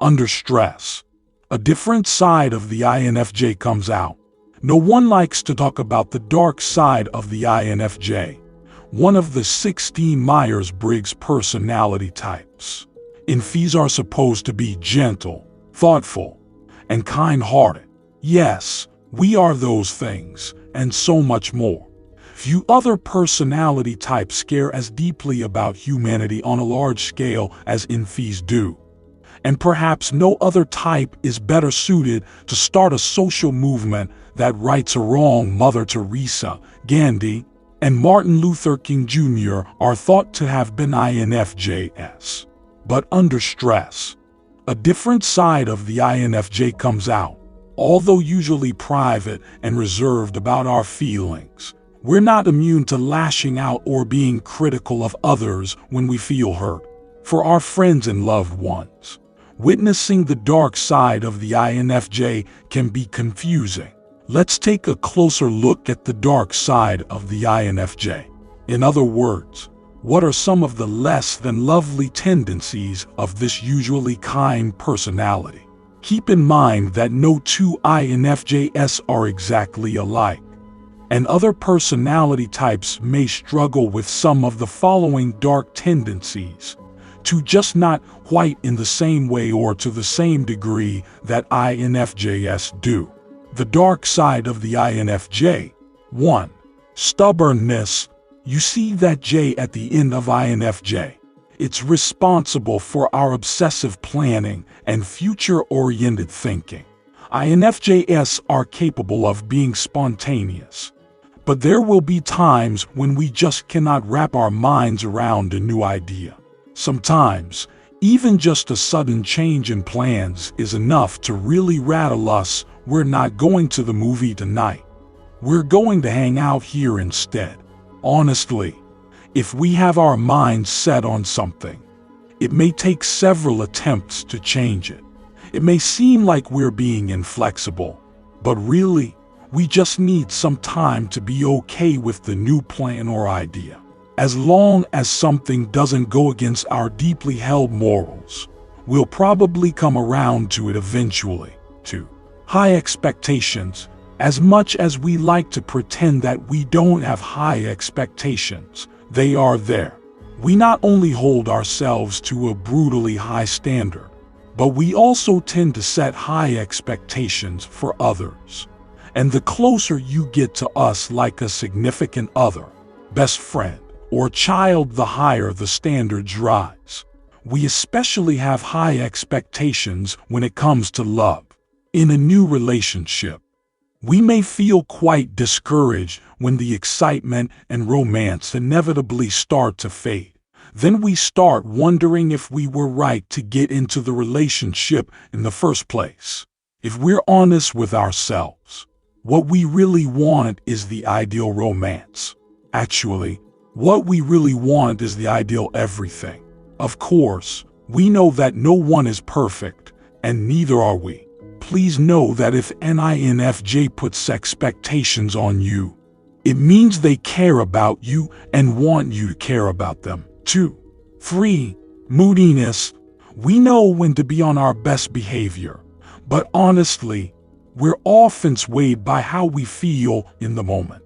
Under stress, a different side of the INFJ comes out. No one likes to talk about the dark side of the INFJ, one of the 16 MYERS-Briggs personality types. INFJs are supposed to be gentle, thoughtful, and kind-hearted. Yes, we are those things, and so much more. Few other personality types care as deeply about humanity on a large scale as INFJs do. And perhaps no other type is better suited to start a social movement that rights a wrong. Mother Teresa, Gandhi, and Martin Luther King Jr. are thought to have been INFJs. But under stress, a different side of the INFJ comes out. Although usually private and reserved about our feelings, we're not immune to lashing out or being critical of others when we feel hurt. For our friends and loved ones, witnessing the dark side of the INFJ can be confusing. Let's take a closer look at the dark side of the INFJ. In other words, what are some of the less than lovely tendencies of this usually kind personality? Keep in mind that no two INFJs are exactly alike, and other personality types may struggle with some of the following dark tendencies, to just not quite in the same way or to the same degree that INFJs do. The dark side of the INFJ. 1. Stubbornness. You see that J at the end of INFJ. It's responsible for our obsessive planning and future-oriented thinking. INFJs are capable of being spontaneous, but there will be times when we just cannot wrap our minds around a new idea. Sometimes, even just a sudden change in plans is enough to really rattle us. We're not going to the movie tonight. We're going to hang out here instead. Honestly, if we have our minds set on something, it may take several attempts to change it. It may seem like we're being inflexible, but really, we just need some time to be okay with the new plan or idea. As long as something doesn't go against our deeply held morals, we'll probably come around to it eventually. 2. High expectations. As much as we like to pretend that we don't have high expectations, they are there. We not only hold ourselves to a brutally high standard, but we also tend to set high expectations for others. And the closer you get to us, like a significant other, best friend, or child, the higher the standards rise. We especially have high expectations when it comes to love. In a new relationship, we may feel quite discouraged when the excitement and romance inevitably start to fade. Then we start wondering if we were right to get into the relationship in the first place. If we're honest with ourselves, what we really want is the ideal romance. Actually, what we really want is the ideal everything. Of course, we know that no one is perfect, and neither are we. Please know that if an INFJ puts expectations on you, it means they care about you and want you to care about them. 2. 3. Moodiness. We know when to be on our best behavior, but honestly, we're often swayed by how we feel in the moment.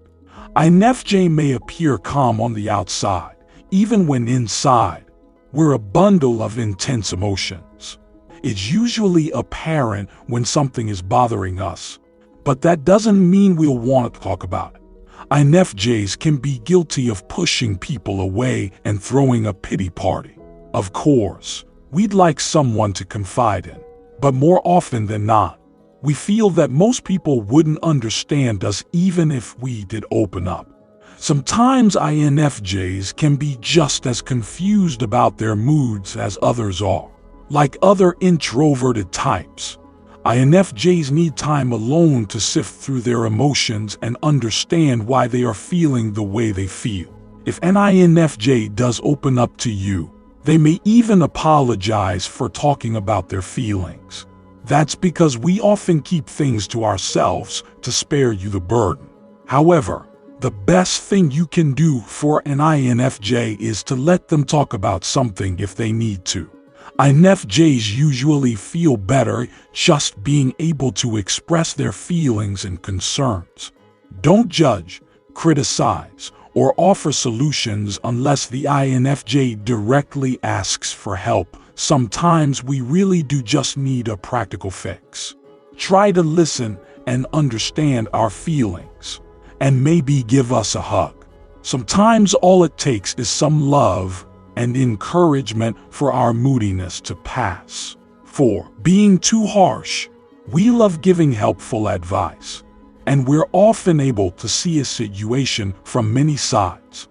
INFJ may appear calm on the outside, even when inside, we're a bundle of intense emotions. It's usually apparent when something is bothering us, but that doesn't mean we'll want to talk about it. INFJs can be guilty of pushing people away and throwing a pity party. Of course, we'd like someone to confide in, but more often than not, we feel that most people wouldn't understand us even if we did open up. Sometimes INFJs can be just as confused about their moods as others are. Like other introverted types, INFJs need time alone to sift through their emotions and understand why they are feeling the way they feel. If an INFJ does open up to you, they may even apologize for talking about their feelings. That's because we often keep things to ourselves to spare you the burden. However, the best thing you can do for an INFJ is to let them talk about something if they need to. INFJs usually feel better just being able to express their feelings and concerns. Don't judge, criticize, or offer solutions unless the INFJ directly asks for help. Sometimes we really do just need a practical fix. Try to listen and understand our feelings, and maybe give us a hug. Sometimes all it takes is some love and encouragement for our moodiness to pass. 4. Being too harsh. We love giving helpful advice, and we're often able to see a situation from many sides.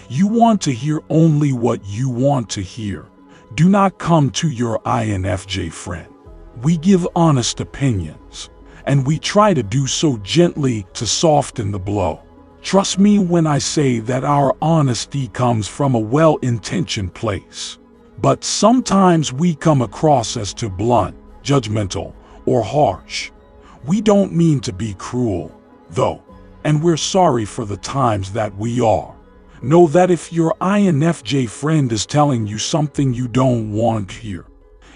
You want to hear only what you want to hear. Do not come to your INFJ friend. We give honest opinions, and we try to do so gently to soften the blow. Trust me when I say that our honesty comes from a well-intentioned place. But sometimes we come across as too blunt, judgmental, or harsh. We don't mean to be cruel, though, and we're sorry for the times that we are. Know that if your INFJ friend is telling you something you don't want to hear,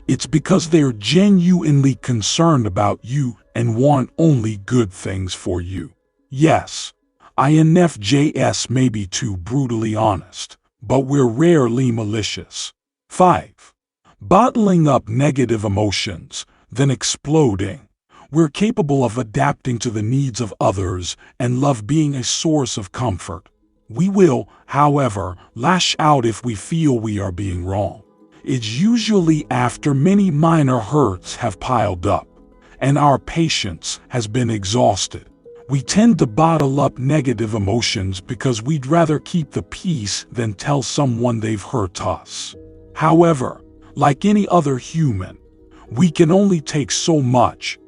it's because they're genuinely concerned about you and want only good things for you. Yes, INFJs may be too brutally honest, but we're rarely malicious. 5. Bottling up negative emotions, then exploding. We're capable of adapting to the needs of others and love being a source of comfort. We will, however, lash out if we feel we are being wrong. It's usually after many minor hurts have piled up, and our patience has been exhausted. We tend to bottle up negative emotions because we'd rather keep the peace than tell someone they've hurt us. However, like any other human, we can only take so much.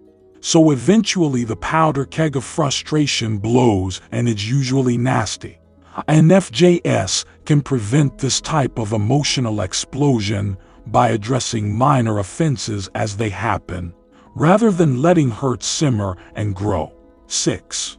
So eventually the powder keg of frustration blows, and it's usually nasty. INFJs can prevent this type of emotional explosion by addressing minor offenses as they happen, rather than letting hurt simmer and grow. 6.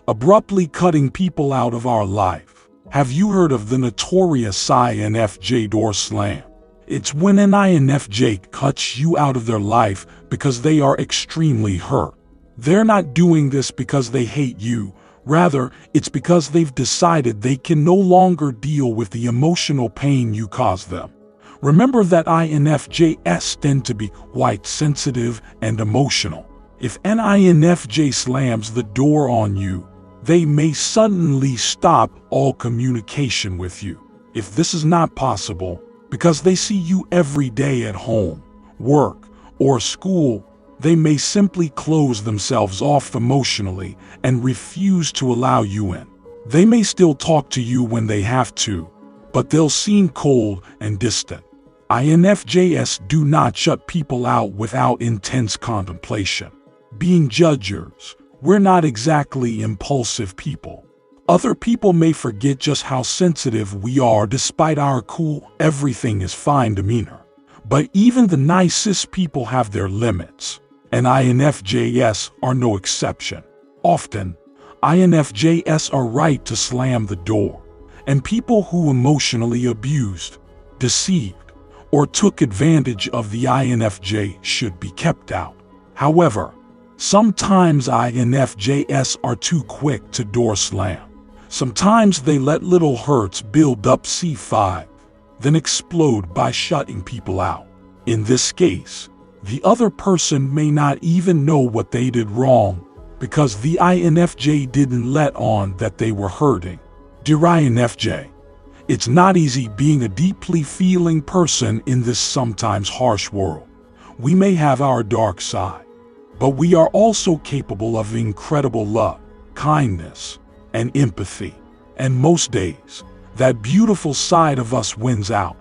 Abruptly cutting people out of our life. Have you heard of the notorious INFJ door slam? It's when an INFJ cuts you out of their life because they are extremely hurt. They're not doing this because they hate you. Rather, it's because they've decided they can no longer deal with the emotional pain you cause them. Remember that INFJs tend to be quite sensitive and emotional. If an INFJ slams the door on you, they may suddenly stop all communication with you. If this is not possible, because they see you every day at home, work, or school, they may simply close themselves off emotionally and refuse to allow you in. They may still talk to you when they have to, but they'll seem cold and distant. INFJs do not shut people out without intense contemplation. Being judgers, we're not exactly impulsive people. Other people may forget just how sensitive we are despite our cool, everything is fine demeanor. But even the nicest people have their limits, and INFJs are no exception. Often, INFJs are right to slam the door, and people who emotionally abused, deceived, or took advantage of the INFJ should be kept out. However, sometimes INFJs are too quick to door slam. Sometimes they let little hurts build up C5, then explode by shutting people out. In this case, the other person may not even know what they did wrong because the INFJ didn't let on that they were hurting. Dear INFJ, it's not easy being a deeply feeling person in this sometimes harsh world. We may have our dark side, but we are also capable of incredible love, kindness, and empathy. And most days, that beautiful side of us wins out.